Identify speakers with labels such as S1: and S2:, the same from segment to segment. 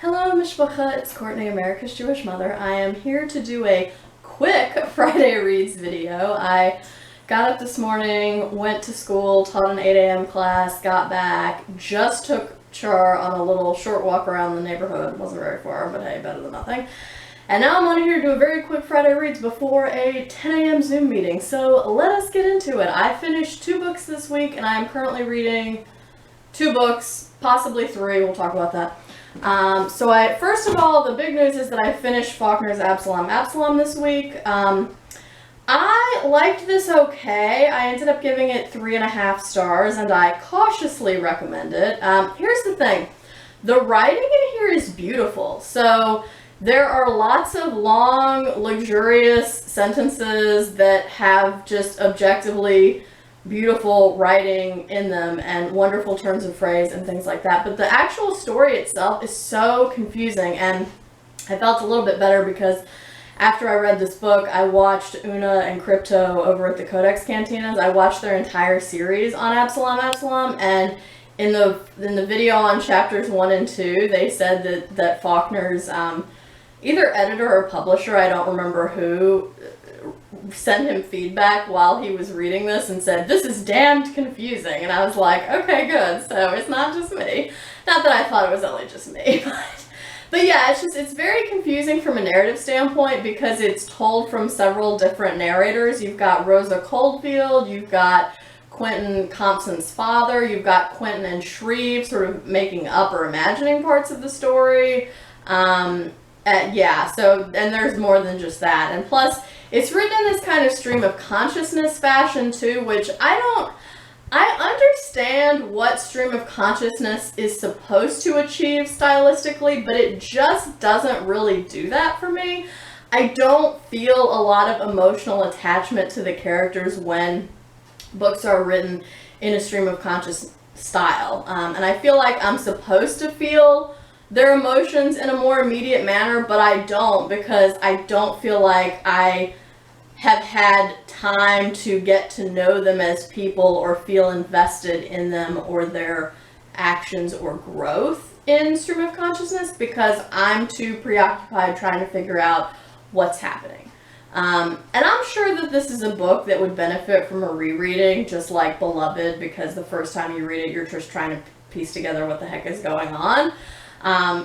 S1: Hello, Mishpacha, it's Courtney, America's Jewish mother. I am here to do a quick Friday Reads video. I got up this morning, went to school, taught an 8 a.m. class, got back, just took Char on a little short walk around the neighborhood. It wasn't very far, but hey, better than nothing. And now I'm on here to do a very quick Friday Reads before a 10 a.m. Zoom meeting. So let us get into it. I finished 2 books this week, and I am currently reading 2 books, possibly 3. We'll talk about that. First of all, the big news is that I finished Faulkner's Absalom this week. I liked this okay. I ended up giving it 3.5 stars, and I cautiously recommend it. Here's the thing. The writing in here is beautiful. So there are lots of long, luxurious sentences that have just objectively beautiful writing in them and wonderful turns of phrase and things like that. But the actual story itself is so confusing, and I felt a little bit better because after I read this book, I watched Una and Crypto over at the Codex Cantinas. I watched their entire series on Absalom, and in the video on chapters 1 and 2, they said that Faulkner's either editor or publisher, I don't remember who, sent him feedback while he was reading this and said, "This is damned confusing." And I was like, okay, good. So it's not just me. Not that I thought it was only just me, but yeah, it's very confusing from a narrative standpoint because it's told from several different narrators. You've got Rosa Coldfield, you've got Quentin Compson's father, you've got Quentin and Shreve sort of making up or imagining parts of the story. And there's more than just that. And plus, it's written in this kind of stream of consciousness fashion too, which I understand what stream of consciousness is supposed to achieve stylistically, but it just doesn't really do that for me. I don't feel a lot of emotional attachment to the characters when books are written in a stream of conscious style. And I feel like I'm supposed to feel their emotions in a more immediate manner, but I don't, because I don't feel like I have had time to get to know them as people or feel invested in them or their actions or growth in stream of consciousness because I'm too preoccupied trying to figure out what's happening. And I'm sure that this is a book that would benefit from a rereading, just like Beloved, because the first time you read it, you're just trying to piece together what the heck is going on.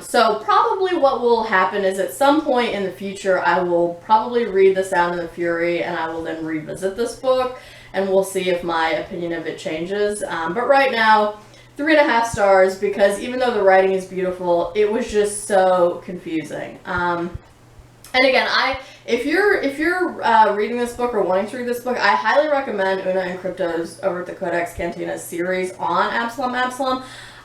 S1: So probably what will happen is at some point in the future, I will probably read The Sound and the Fury, and I will then revisit this book, and we'll see if my opinion of it changes. But right now, 3.5 stars, because even though the writing is beautiful, it was just so confusing. And again, if you're reading this book or wanting to read this book, I highly recommend Una and Crypto's over at the Codex Cantina series on Absalom.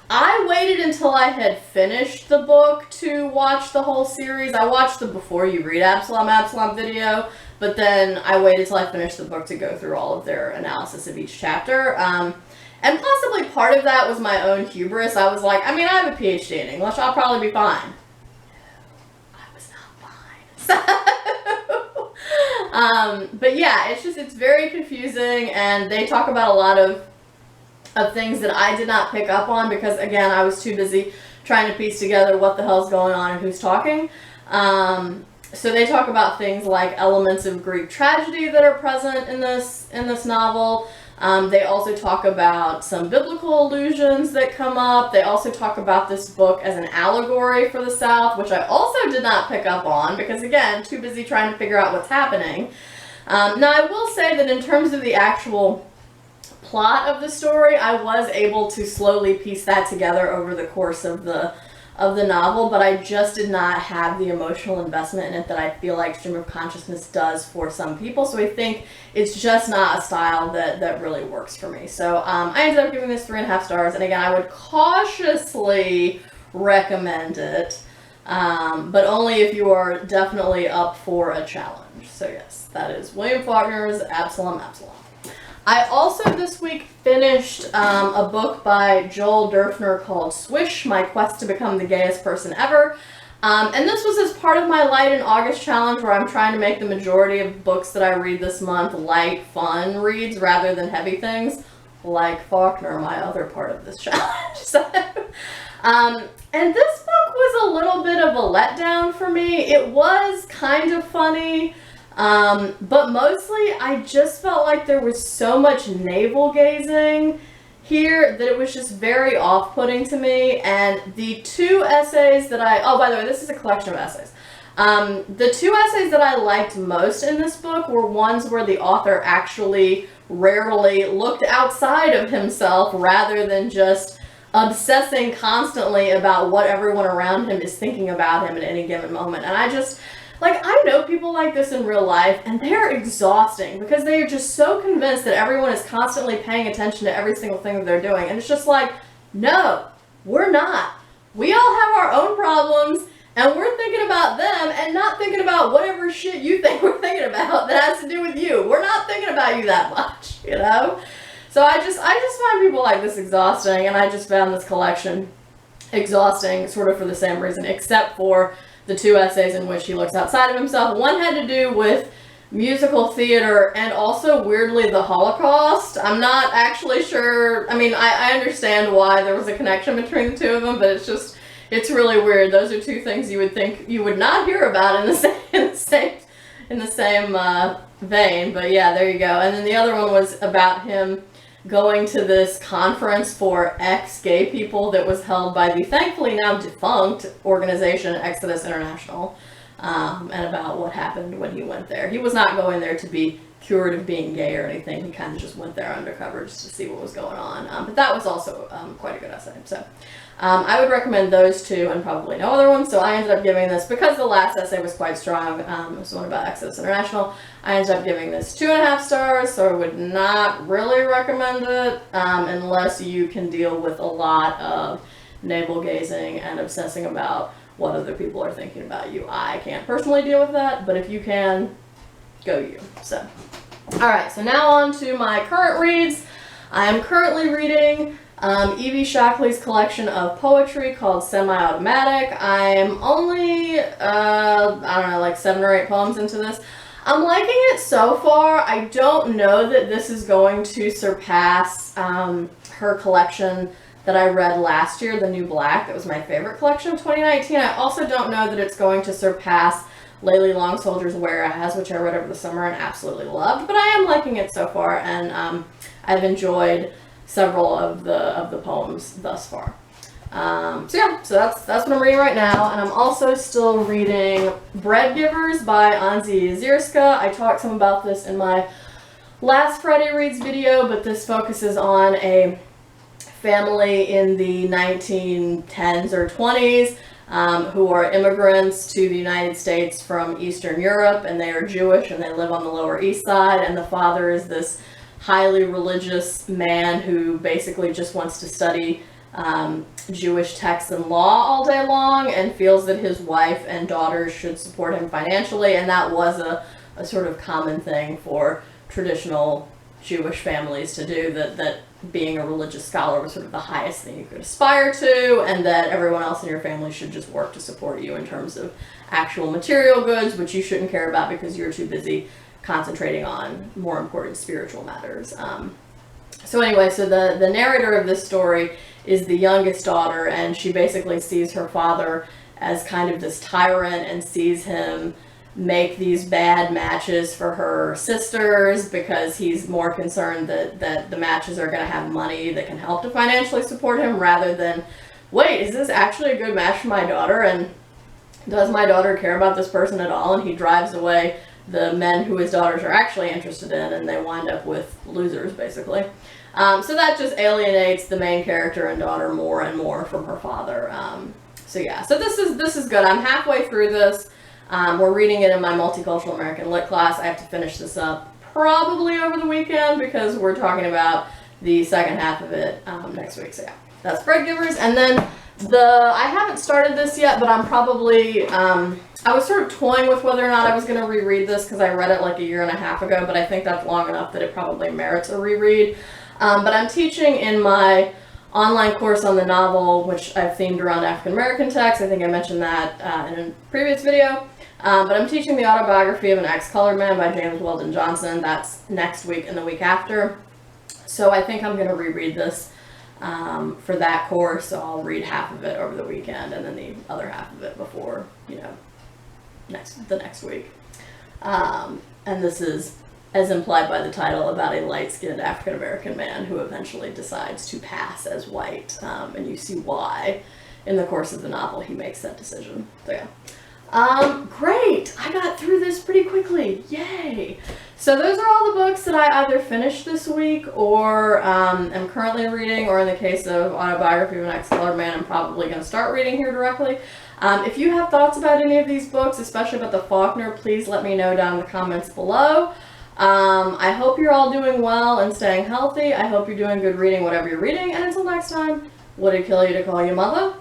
S1: I waited until I had finished the book to watch the whole series. I watched the Before You Read Absalom video, but then I waited till I finished the book to go through all of their analysis of each chapter. And possibly part of that was my own hubris. I was like, I have a PhD in English. I'll probably be fine. No, I was not fine. But yeah, it's very confusing, and they talk about a lot of things that I did not pick up on because, again, I was too busy trying to piece together what the hell's going on and who's talking. So they talk about things like elements of Greek tragedy that are present in this novel. They also talk about some biblical allusions that come up. They also talk about this book as an allegory for the South, which I also did not pick up on because, again, too busy trying to figure out what's happening. Now, I will say that in terms of the actual plot of the story, I was able to slowly piece that together over the course of the novel, but I just did not have the emotional investment in it that I feel like stream of consciousness does for some people. So I think it's just not a style that really works for me. So I ended up giving this 3.5 stars, and again, I would cautiously recommend it, but only if you are definitely up for a challenge. So yes, that is William Faulkner's Absalom. I also this week finished a book by Joel Derfner called Swish, My Quest to Become the Gayest Person Ever. And this was as part of my Light in August challenge, where I'm trying to make the majority of books that I read this month light, fun reads rather than heavy things, like Faulkner, my other part of this challenge. And this book was a little bit of a letdown for me. It was kind of funny, but mostly I just felt like there was so much navel gazing here that it was just very off-putting to me. And the two essays that oh, by the way, this is a collection of essays. The two essays that I liked most in this book were ones where the author actually rarely looked outside of himself rather than just obsessing constantly about what everyone around him is thinking about him at any given moment. And I just, like, I know people like this in real life, and they're exhausting because they are just so convinced that everyone is constantly paying attention to every single thing that they're doing. And it's just like, no, we're not. We all have our own problems, and we're thinking about them and not thinking about whatever shit you think we're thinking about that has to do with you. We're not thinking about you that much, you know? So I just find people like this exhausting, and I just found this collection exhausting sort of for the same reason, except for the two essays in which he looks outside of himself. One had to do with musical theater and also, weirdly, the Holocaust. I'm not actually sure. I mean, I understand why there was a connection between the two of them, but it's really weird. Those are two things you would think you would not hear about in the same vein. But yeah, there you go. And then the other one was about him going to this conference for ex-gay people that was held by the thankfully now defunct organization Exodus International, and about what happened when he went there. He was not going there to be cured of being gay or anything. He kind of just went there undercover just to see what was going on. But that was also quite a good essay. So I would recommend those two and probably no other ones. So I ended up giving this, because the last essay was quite strong, it was one about Exodus International, I ended up giving this 2.5 stars, so I would not really recommend it unless you can deal with a lot of navel gazing and obsessing about what other people are thinking about you. I can't personally deal with that, but if you can, go you. So, alright, so now on to my current reads. I am currently reading Evie Shockley's collection of poetry called Semiautomatic. I'm only, I don't know, like 7 or 8 poems into this. I'm liking it so far. I don't know that this is going to surpass her collection that I read last year, The New Black. That was my favorite collection of 2019. I also don't know that it's going to surpass Layli Long Soldier's Whereas, which I read over the summer and absolutely loved. But I am liking it so far, and I've enjoyed several of the poems thus far. So that's what I'm reading right now, and I'm also still reading Bread Givers by Anzia Yezierska. I talked some about this in my last Friday Reads video, but this focuses on a family in the 1910s or 20s who are immigrants to the United States from Eastern Europe, and they are Jewish and they live on the Lower East Side, and the father is this highly religious man who basically just wants to study Jewish texts and law all day long, and feels that his wife and daughters should support him financially, and that was a sort of common thing for traditional Jewish families to do, that being a religious scholar was sort of the highest thing you could aspire to, and that everyone else in your family should just work to support you in terms of actual material goods, which you shouldn't care about because you're too busy concentrating on more important spiritual matters. So anyway, so the narrator of this story is the youngest daughter, and she basically sees her father as kind of this tyrant and sees him make these bad matches for her sisters because he's more concerned that the matches are going to have money that can help to financially support him, rather than, wait, is this actually a good match for my daughter, and does my daughter care about this person at all? And he drives away the men who his daughters are actually interested in, and they wind up with losers, basically. So that just alienates the main character and daughter more and more from her father. So yeah, so this is good. I'm halfway through this. We're reading it in my Multicultural American Lit class. I have to finish this up probably over the weekend because we're talking about the second half of it next week. So yeah, that's Bread Givers. And then I haven't started this yet, but I'm probably, I was sort of toying with whether or not I was going to reread this because I read it like 1.5 years ago, but I think that's long enough that it probably merits a reread. But I'm teaching in my online course on the novel, which I've themed around African American texts. I think I mentioned that in a previous video. But I'm teaching the Autobiography of an ExColored Man by James Weldon Johnson. That's next week and the week after. So I think I'm going to reread this for that course, so I'll read half of it over the weekend and then the other half of it before, you know, the next week. And this is, as implied by the title, about a light-skinned African-American man who eventually decides to pass as white, and you see why in the course of the novel he makes that decision. So yeah. Great! I got through this pretty quickly. Yay! So those are all the books that I either finished this week or am currently reading, or in the case of Autobiography of an ExColored Man, I'm probably going to start reading here directly. If you have thoughts about any of these books, especially about the Faulkner, please let me know down in the comments below. I hope you're all doing well and staying healthy. I hope you're doing good reading, whatever you're reading. And until next time, would it kill you to call your mother?